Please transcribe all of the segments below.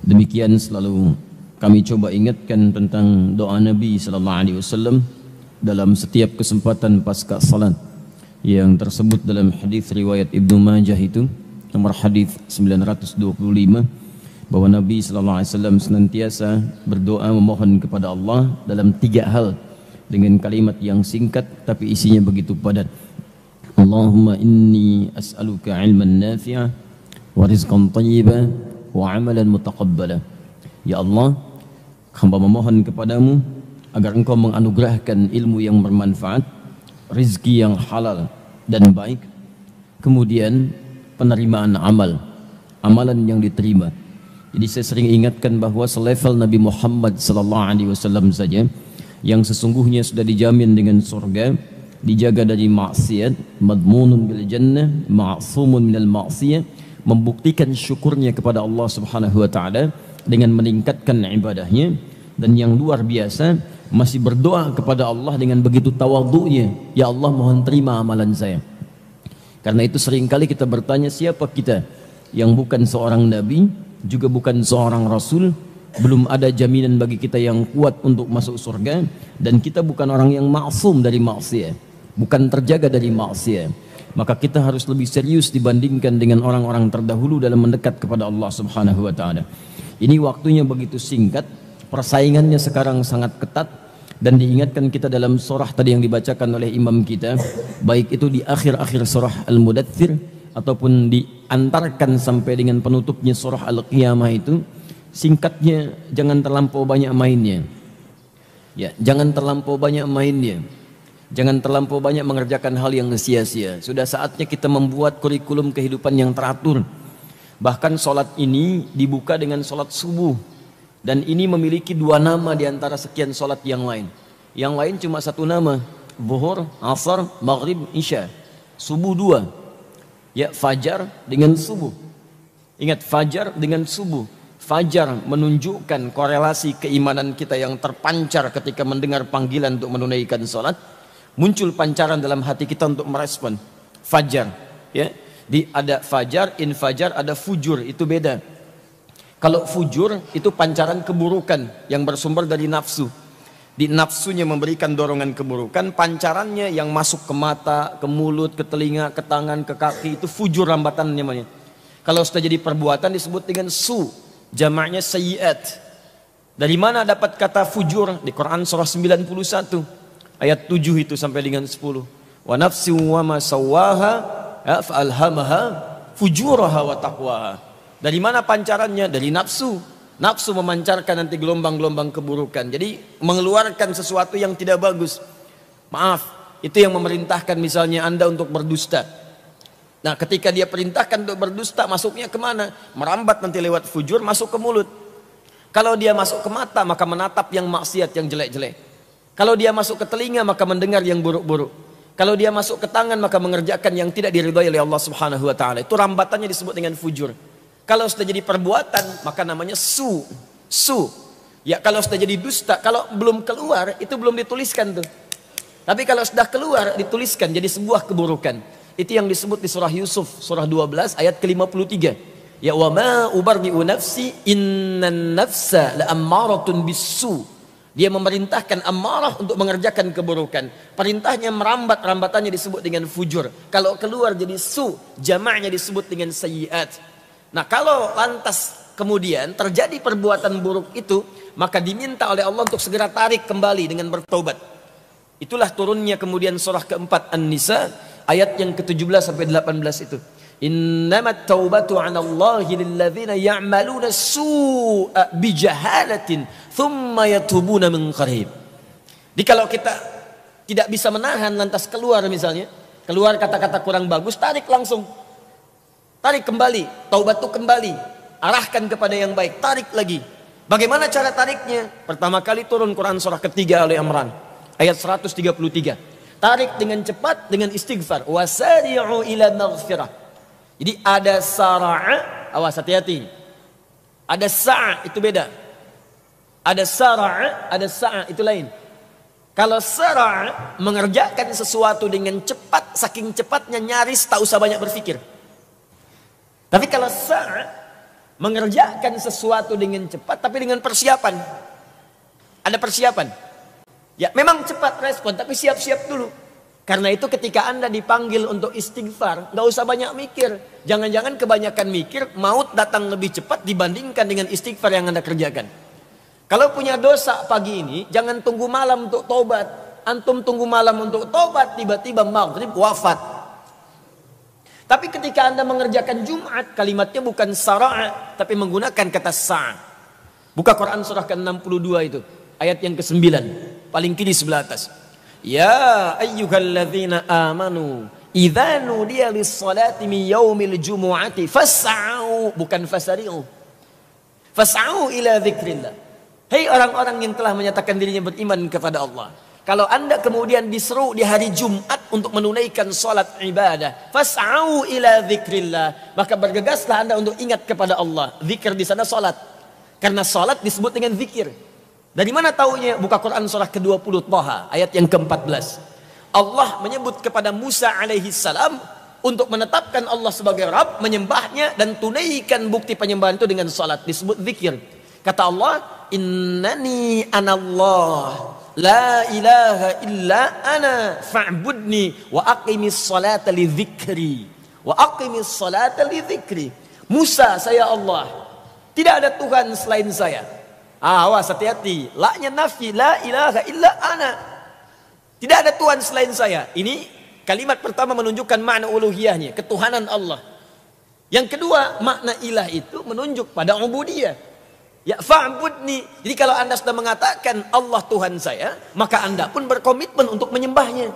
Demikian selalu kami coba ingatkan tentang doa Nabi sallallahu alaihi wasallam dalam setiap kesempatan pasca salat yang tersebut dalam hadis riwayat Ibnu Majah itu nomor hadis 925 bahwa Nabi sallallahu alaihi wasallam senantiasa berdoa memohon kepada Allah dalam 3 hal dengan kalimat yang singkat tapi isinya begitu padat. Allahumma inni as'aluka ilman nafi'a wa rizqan thayyiban wa amalan mutaqabbala. Ya Allah, hamba memohon kepadamu agar engkau menganugerahkan ilmu yang bermanfaat, rizki yang halal dan baik, kemudian penerimaan amalan yang diterima. Jadi saya sering ingatkan bahwa selevel Nabi Muhammad sallallahu alaihi wasallam saja yang sesungguhnya sudah dijamin dengan surga, dijaga dari maksiat, madmunun bil jannah, ma'sumun minal ma'siyah, membuktikan syukurnya kepada Allah Subhanahu wa taala dengan meningkatkan ibadahnya, dan yang luar biasa masih berdoa kepada Allah dengan begitu tawadhu'nya, ya Allah mohon terima amalan saya. Karena itu seringkali kita bertanya, siapa kita yang bukan seorang nabi, juga bukan seorang rasul, belum ada jaminan bagi kita yang kuat untuk masuk surga, dan kita bukan orang yang maksum dari maksiat, bukan terjaga dari maksiat. Maka kita harus lebih serius dibandingkan dengan orang-orang terdahulu dalam mendekat kepada Allah Subhanahu wa taala. Ini waktunya begitu singkat, persaingannya sekarang sangat ketat, dan diingatkan kita dalam surah tadi yang dibacakan oleh imam kita, baik itu di akhir-akhir surah Al-Mudaththir ataupun diantarkan sampai dengan penutupnya surah Al-Qiyamah itu, singkatnya jangan terlampau banyak mainnya. Ya, jangan terlampau banyak mainnya. Jangan terlampau banyak mengerjakan hal yang sia-sia. Sudah saatnya kita membuat kurikulum kehidupan yang teratur. Bahkan solat ini dibuka dengan solat subuh, dan ini memiliki 2 nama di antara sekian solat yang lain. Yang lain cuma 1 nama, zuhur, asar, maghrib, isya. Subuh 2. Ya, fajar dengan subuh. Ingat, fajar dengan subuh. Fajar menunjukkan korelasi keimanan kita yang terpancar ketika mendengar panggilan untuk menunaikan solat. Muncul pancaran dalam hati kita untuk merespon fajar, ya. Ada fajar, infajar, ada fujur, itu beda. Kalau fujur itu pancaran keburukan yang bersumber dari nafsu. Di nafsunya memberikan dorongan keburukan, pancarannya yang masuk ke mata, ke mulut, ke telinga, ke tangan, ke kaki, itu fujur rambatan namanya. Kalau sudah jadi perbuatan disebut dengan su, jamaknya sayyiat. Dari mana dapat kata fujur? Di Quran surah 91 ayat 7 itu sampai dengan 10. Wa nafsi wa ma sawaha fa alhamaha fujuraha wa taqwaha. Dari mana pancarannya? Dari nafsu. Nafsu memancarkan nanti gelombang-gelombang keburukan. Jadi mengeluarkan sesuatu yang tidak bagus. Maaf, itu yang memerintahkan misalnya Anda untuk berdusta. Nah, ketika dia perintahkan untuk berdusta, masuknya kemana? Merambat nanti lewat fujur, masuk ke mulut. Kalau dia masuk ke mata, maka menatap yang maksiat, yang jelek-jelek. Kalau dia masuk ke telinga, maka mendengar yang buruk-buruk. Kalau dia masuk ke tangan, maka mengerjakan yang tidak diridhai oleh Allah Subhanahu wa taala. Itu rambatannya disebut dengan fujur. Kalau sudah jadi perbuatan, maka namanya su. Ya, kalau sudah jadi dusta, kalau belum keluar, itu belum dituliskan tuh. Tapi kalau sudah keluar, dituliskan jadi sebuah keburukan. Itu yang disebut di surah Yusuf, surah 12 ayat ke-53. Ya, wa ma ubarri'u nafsi innan nafsa la'ammaratun bis-su. Dia memerintahkan amarah untuk mengerjakan keburukan. Perintahnya merambat, rambatannya disebut dengan fujur. Kalau keluar jadi su, jamaknya disebut dengan sayyiat. Nah, kalau lantas kemudian terjadi perbuatan buruk itu, maka diminta oleh Allah untuk segera tarik kembali dengan bertobat. Itulah turunnya kemudian surah keempat An-Nisa ayat yang ke-17 sampai 18 itu. Innamat taubatu 'ala Allahi lilladzina ya'maluna su'a bijahalatin thumma yatubuna min qarib. Jadi kalau kita tidak bisa menahan lantas keluar misalnya, keluar kata-kata kurang bagus, tarik langsung. Tarik kembali, taubat itu kembali, arahkan kepada yang baik, tarik lagi. Bagaimana cara tariknya? Pertama kali turun Quran surah ketiga Ali Imran ayat 133. Tarik dengan cepat dengan istighfar. Wasari'u ila maghfirah. Jadi ada sara'a, awas hati-hati. Ada sa'a, itu beda. Ada sara'a, ada sa'a, itu lain. Kalau sara'a mengerjakan sesuatu dengan cepat, saking cepatnya nyaris tak usah banyak berpikir. Tapi kalau sa'a mengerjakan sesuatu dengan cepat tapi dengan persiapan. Ada persiapan. Ya, memang cepat respon tapi siap-siap dulu. Karena itu ketika Anda dipanggil untuk istighfar, nggak usah banyak mikir. Jangan-jangan kebanyakan mikir, maut datang lebih cepat dibandingkan dengan istighfar yang Anda kerjakan. Kalau punya dosa pagi ini, jangan tunggu malam untuk tobat. Antum tunggu malam untuk tobat, tiba-tiba maghrib wafat. Tapi ketika Anda mengerjakan Jumat, kalimatnya bukan sara'a, tapi menggunakan kata sa'. Buka Quran surah ke-62 itu, ayat yang ke-9, paling kiri sebelah atas. Ya ayyuhalladzina amanu idza nudiya lis-salati min yaumil jumu'ati fas'au, bukan fasari'u. Fas'au ila dzikrillah. Hei orang-orang yang telah menyatakan dirinya beriman kepada Allah. Kalau Anda kemudian diseru di hari Jumat untuk menunaikan salat ibadah, fas'au ila dzikrillah, maka bergegaslah Anda untuk ingat kepada Allah. Zikir di sana salat. Karena salat disebut dengan zikir. Dari mana taunya? Buka Quran surah ke-20 Thaha ayat yang ke-14. Allah menyebut kepada Musa alaihi salam untuk menetapkan Allah sebagai Rabb, menyembahnya dan tunaikan bukti penyembahan itu dengan salat, disebut zikir. Kata Allah, innani anallah la ilaha illa ana fa'budni wa aqimis salata li dzikri wa aqimis salata li dzikri. Musa, saya Allah, tidak ada Tuhan selain saya. Awas, hati-hati, la-nya nafi, la ilaha illa ana, tidak ada Tuhan selain saya. Ini kalimat pertama menunjukkan makna uluhiyahnya, ketuhanan Allah. Yang kedua, makna ilah itu menunjuk pada ubudiyah. Ya fa'budni. Jadi kalau Anda sudah mengatakan Allah Tuhan saya, maka Anda pun berkomitmen untuk menyembahnya.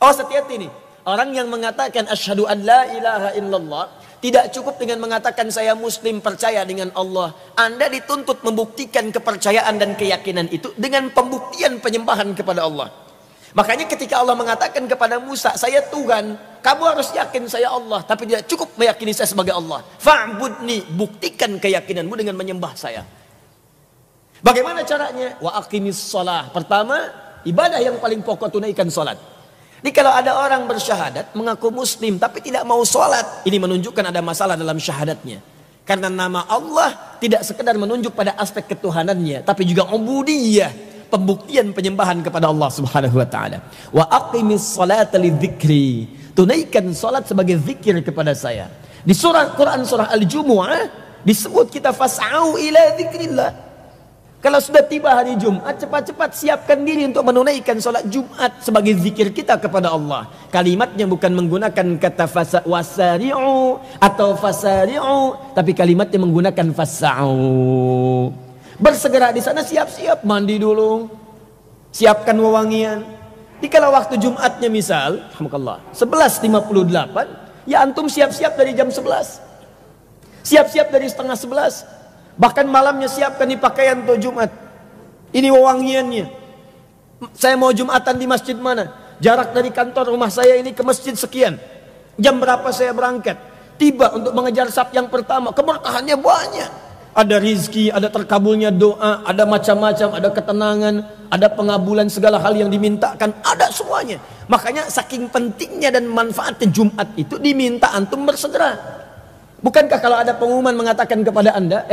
Oh, hati-hati nih. Orang yang mengatakan asyhadu an la ilaha illallah, tidak cukup dengan mengatakan saya muslim, percaya dengan Allah. Anda dituntut membuktikan kepercayaan dan keyakinan itu dengan pembuktian penyembahan kepada Allah. Makanya ketika Allah mengatakan kepada Musa, saya Tuhan, kamu harus yakin saya Allah, tapi tidak cukup meyakini saya sebagai Allah. Fa'budni, buktikan keyakinanmu dengan menyembah saya. Bagaimana caranya? Wa aqimis shalah. Pertama, ibadah yang paling pokok, tunaikan salat. Jadi kalau ada orang bersyahadat mengaku muslim tapi tidak mau salat, ini menunjukkan ada masalah dalam syahadatnya. Karena nama Allah tidak sekedar menunjuk pada aspek ketuhanannya, tapi juga ubudiyah, pembuktian penyembahan kepada Allah Subhanahu wa taala. Wa aqimis salata lidzikri. Tunaikan salat sebagai zikir kepada saya. Di surah Quran surah Al-Jumu'ah disebut kita fas'au ila dzikrillah. Kalau sudah tiba hari Jumat, cepat-cepat siapkan diri untuk menunaikan salat Jumat sebagai zikir kita kepada Allah. Kalimatnya bukan menggunakan kata wasari'u atau fasari'u, tapi kalimatnya menggunakan fas'au. Bersegera di sana, siap-siap mandi dulu, siapkan wewangian. Di kalau waktu Jumatnya misal, alhamdulillah 11.58, ya antum siap-siap dari jam 11, siap-siap dari setengah 11. Bahkan malamnya siapkan di pakaian untuk Jumat. Ini wewangiannya. Saya mau Jumatan di masjid mana? Jarak dari kantor rumah saya ini ke masjid sekian. Jam berapa saya berangkat? Tiba untuk mengejar saf yang pertama. Keberkahannya banyak. Ada rizki, ada terkabulnya doa, ada macam-macam, ada ketenangan, ada pengabulan segala hal yang dimintakan, ada semuanya. Makanya saking pentingnya dan manfaatnya Jumat itu diminta antum bersegera. Bukankah kalau ada pengumuman mengatakan kepada Anda,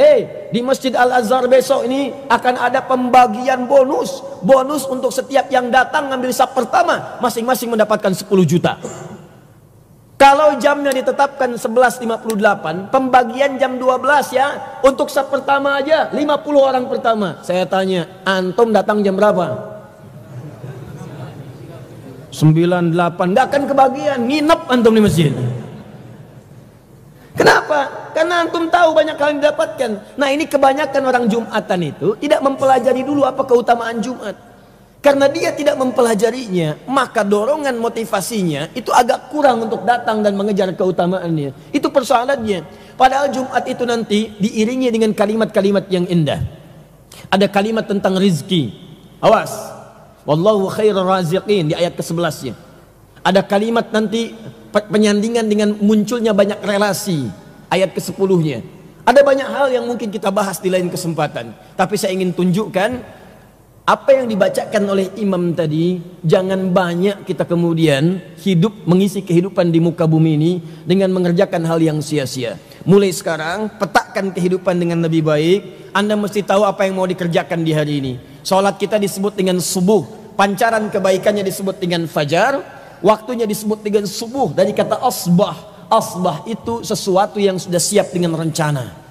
di Masjid Al-Azhar besok ini akan ada pembagian bonus. Bonus untuk setiap yang datang ngambil saf pertama, masing-masing mendapatkan 10 juta. Kalau jamnya ditetapkan 11.58, pembagian jam 12 ya, untuk saf pertama aja 50 orang pertama. Saya tanya, antum datang jam berapa? 98, nggak akan kebagian, nginep antum di masjid. Kenapa? Karena antum tahu banyak hal yang didapatkan. Nah, ini kebanyakan orang Jumatan itu tidak mempelajari dulu apa keutamaan Jumat. Karena dia tidak mempelajarinya, maka dorongan motivasinya itu agak kurang untuk datang dan mengejar keutamaannya. Itu persoalannya. Padahal Jumat itu nanti diiringi dengan kalimat-kalimat yang indah. Ada kalimat tentang rizki. Awas. Wallahu khairur raziqin di ayat ke-11-nya. Ada kalimat nanti penyandingan dengan munculnya banyak relasi, ayat ke-10-nya. Ada banyak hal yang mungkin kita bahas di lain kesempatan, tapi saya ingin tunjukkan apa yang dibacakan oleh imam tadi. Jangan banyak kita kemudian hidup mengisi kehidupan di muka bumi ini dengan mengerjakan hal yang sia-sia. mulai sekarang petakan kehidupan dengan lebih baik. Anda mesti tahu apa yang mau dikerjakan di hari ini. Sholat kita disebut dengan subuh, pancaran kebaikannya disebut dengan fajar, waktunya disebut dengan subuh dari kata asbah. Asbah itu sesuatu yang sudah siap dengan rencana.